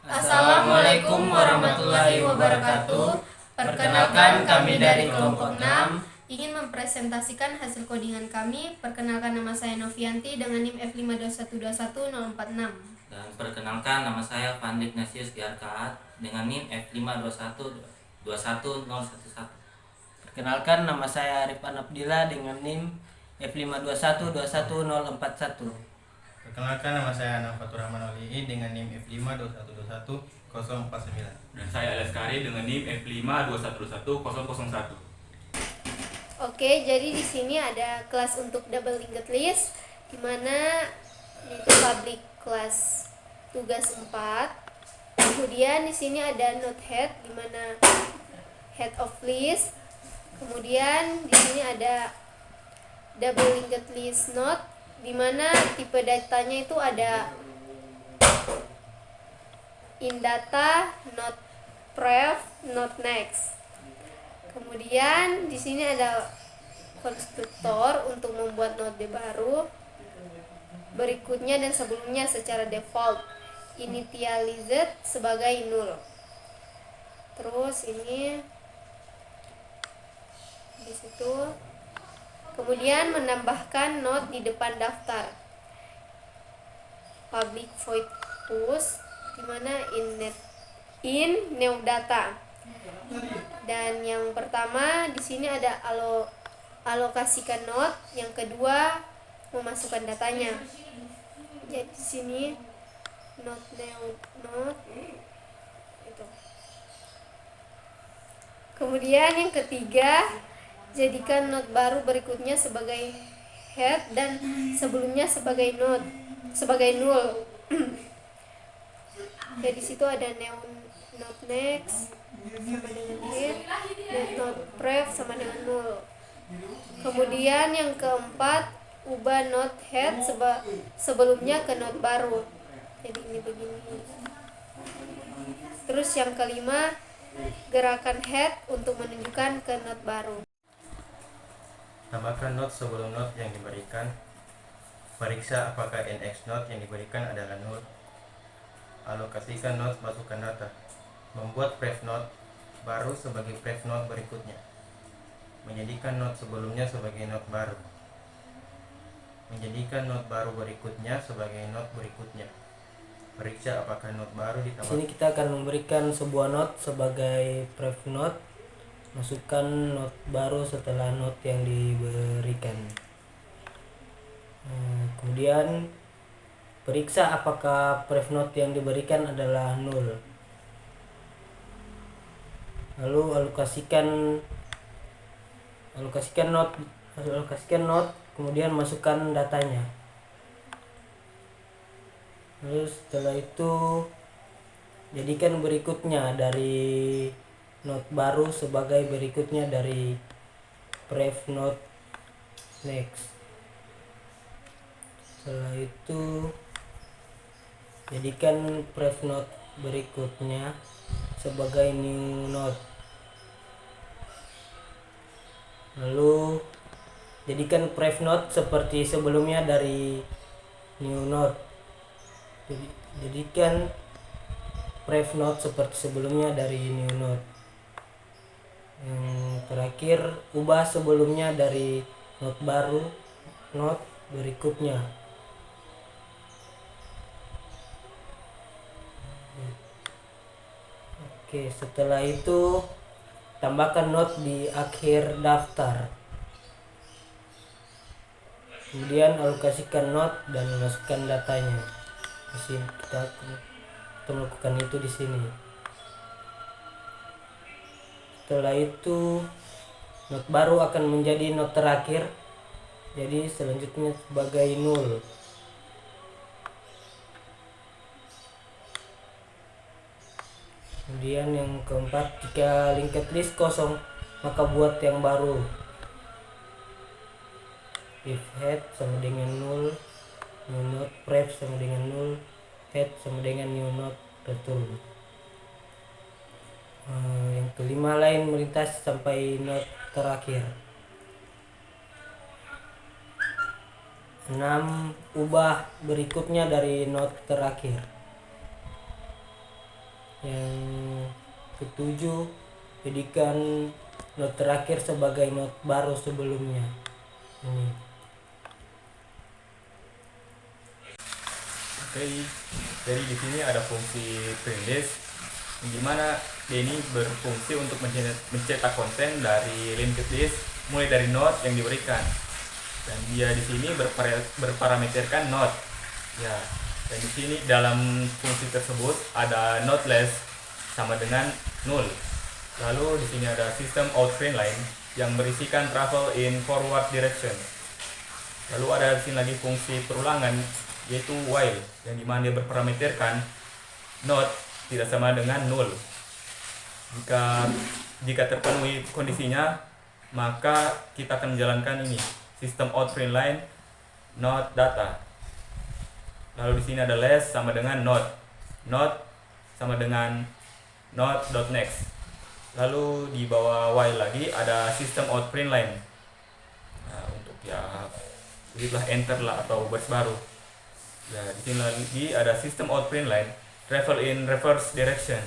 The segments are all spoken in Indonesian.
Assalamualaikum warahmatullahi wabarakatuh. Perkenalkan, kami dari kelompok 6 ingin mempresentasikan hasil codingan kami. Perkenalkan, nama saya Novianti dengan NIM F521211046. Dan perkenalkan, nama saya Fandi Ignatius Giarkaat dengan NIM F521211011. Perkenalkan, nama saya Arifan Abdillah dengan NIM F521211041. Perkenalkan, nama saya Anam Fatur Rahman Oli'i dengan NIM F521211049. Dan saya Alaskari dengan NIM F521211001. Oke, jadi di sini ada kelas untuk double linked list, di mana itu public kelas tugas 4. Kemudian di sini ada node head, di mana head of list. Kemudian di sini ada double linked list node, di mana tipe datanya itu ada indata, not pref, not next. Kemudian di sini ada konstruktor untuk membuat node baru. Berikutnya dan sebelumnya secara default initialized sebagai null. Terus ini di situ. Kemudian menambahkan node di depan daftar. Public void push, di mana in new data. Dan yang pertama di sini ada alokasikan node, yang kedua memasukkan datanya. Jadi di sini node new node itu. Kemudian yang ketiga, jadikan node baru berikutnya sebagai head dan sebelumnya sebagai null. Jadi situ ada node next sama dengan head dan node pref sama dengan null. Kemudian yang keempat, ubah node head sebelumnya ke node baru. Jadi ini begini. Terus yang kelima, gerakan head untuk menunjukkan ke node baru. Tambahkan node sebelum node yang diberikan. Periksa apakah NX node yang diberikan adalah null. Alokasikan node, masukkan data. Membuat pref node baru sebagai pref node berikutnya. Menjadikan node sebelumnya sebagai node baru. Menjadikan node baru berikutnya sebagai node berikutnya. Periksa apakah node baru Di ditambah. sini kita akan memberikan sebuah node sebagai pref node. Masukkan node baru setelah node yang diberikan. Kemudian periksa apakah pref node yang diberikan adalah null. Lalu alokasikan node, kemudian masukkan datanya. Lalu setelah itu jadikan berikutnya dari node baru sebagai berikutnya dari pref node next. Setelah itu jadikan pref node berikutnya sebagai new node. Lalu jadikan pref node seperti sebelumnya dari new node. Jadikan pref node seperti sebelumnya dari new node. Yang terakhir, ubah sebelumnya dari node baru node berikutnya. Oke, setelah itu tambahkan node di akhir daftar. Kemudian alokasikan node dan masukkan datanya. Di sini kita melakukan itu di sini. Setelah itu node baru akan menjadi node terakhir. Jadi selanjutnya sebagai null. Kemudian yang keempat, jika linked list kosong maka buat yang baru. If head sama dengan null, new node pref sama dengan null, head sama dengan new node return. Yang kelima, lain melintas sampai node terakhir. 6. Ubah berikutnya dari node terakhir. Yang ketujuh, jadikan not terakhir sebagai not baru sebelumnya. Ini. Oke, jadi di sini ada fungsi print list, di mana dia ini berfungsi untuk mencetak konten dari linked list mulai dari node yang diberikan. Dan dia di sini berparameterkan node. Ya, dan di sini dalam fungsi tersebut ada node less sama dengan null. Lalu di sini ada system out print line yang berisikan travel in forward direction. Lalu ada di sini lagi fungsi perulangan yaitu while yang dimana dia berparameterkan node tidak sama dengan null. Jika terpenuhi kondisinya, maka kita akan menjalankan ini system out print line node data. Lalu di sini ada less sama dengan node sama dengan node.next. Lalu di bawah while lagi ada system out print line. Nah, untuk ya berilah enter lah atau baris baru. Ya, di sini lagi ada system out print line travel in reverse direction.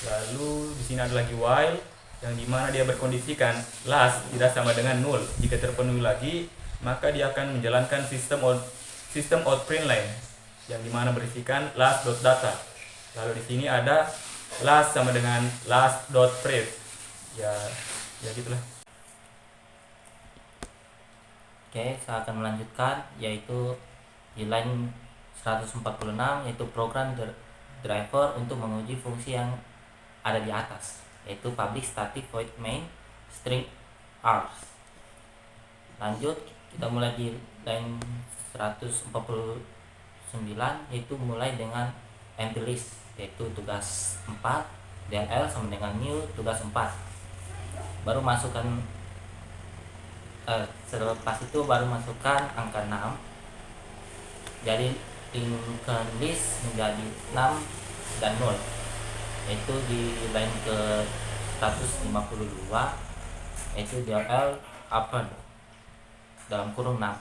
Lalu di sini ada lagi while yang dimana dia berkondisikan last tidak sama dengan null. Jika terpenuhi lagi, maka dia akan menjalankan system out print line yang dimana berisikan last.data. Lalu di sini ada last sama dengan last.print. Ya gitulah. Oke, saya akan melanjutkan yaitu di line 146 yaitu program driver untuk menguji fungsi yang ada di atas yaitu public static void main string args. Lanjut, kita mulai di line 149 yaitu mulai dengan empty list yaitu tugas 4 DLL sama dengan new tugas 4. Baru masukkan selepas itu baru masukkan angka 6. Jadi linked list menjadi 6 dan 0 yaitu di line ke 152 yaitu DLL upper dalam kurung 6.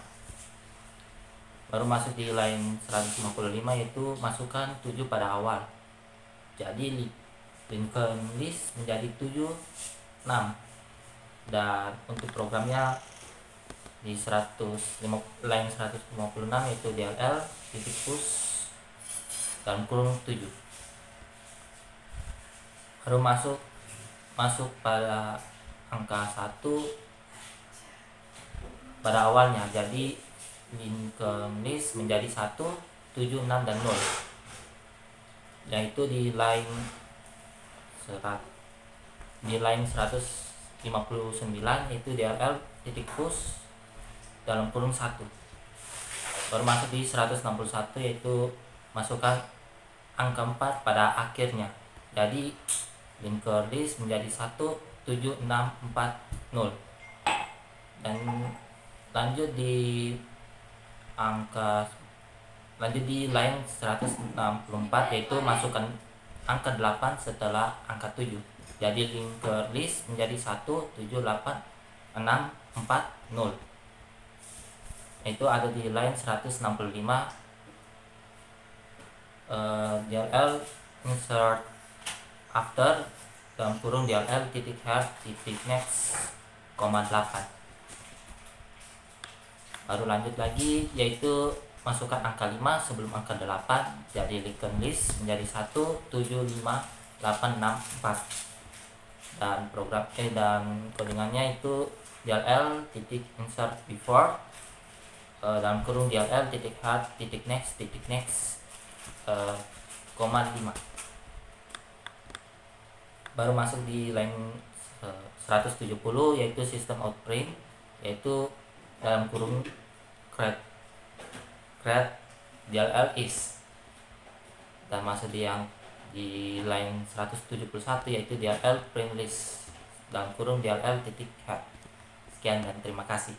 Baru masuk di line 155 yaitu masukkan 7 pada awal. Jadi linked list menjadi 7 6 dan untuk programnya di line 156 yaitu DLL titik push dalam kurung 7. Baru masuk pada angka 1 pada awalnya, jadi linked list menjadi 1 7 6 dan 0 yaitu di line 159 yaitu DLL titik push dalam kurung 1. Baru masuk di 161 yaitu masukkan angka 4 pada akhirnya, jadi linked list menjadi 1 7 6 4 0. Dan lanjut di line 164 yaitu masukkan angka 8 setelah angka 7. Jadi linked list menjadi 1 7 8 6 4 0. Itu ada di line 165 DLL insert after dalam kurung DLL titik head titik next 8. Baru lanjut lagi yaitu masukkan angka 5 sebelum angka 8. Jadi linked list menjadi 1 7 5 8 6 4. Dan program dan codingannya itu DLL titik insert before dalam kurung DLL titik head titik next 5. Baru masuk di line 170 yaitu system out print yaitu dalam kurung create DLL is. Dan masuk di line 171 yaitu DLL print list dalam kurung DLL titik head. Sekian dan terima kasih.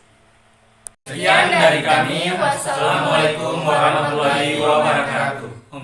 Sekian dari kami. Wassalamualaikum warahmatullahi wabarakatuh.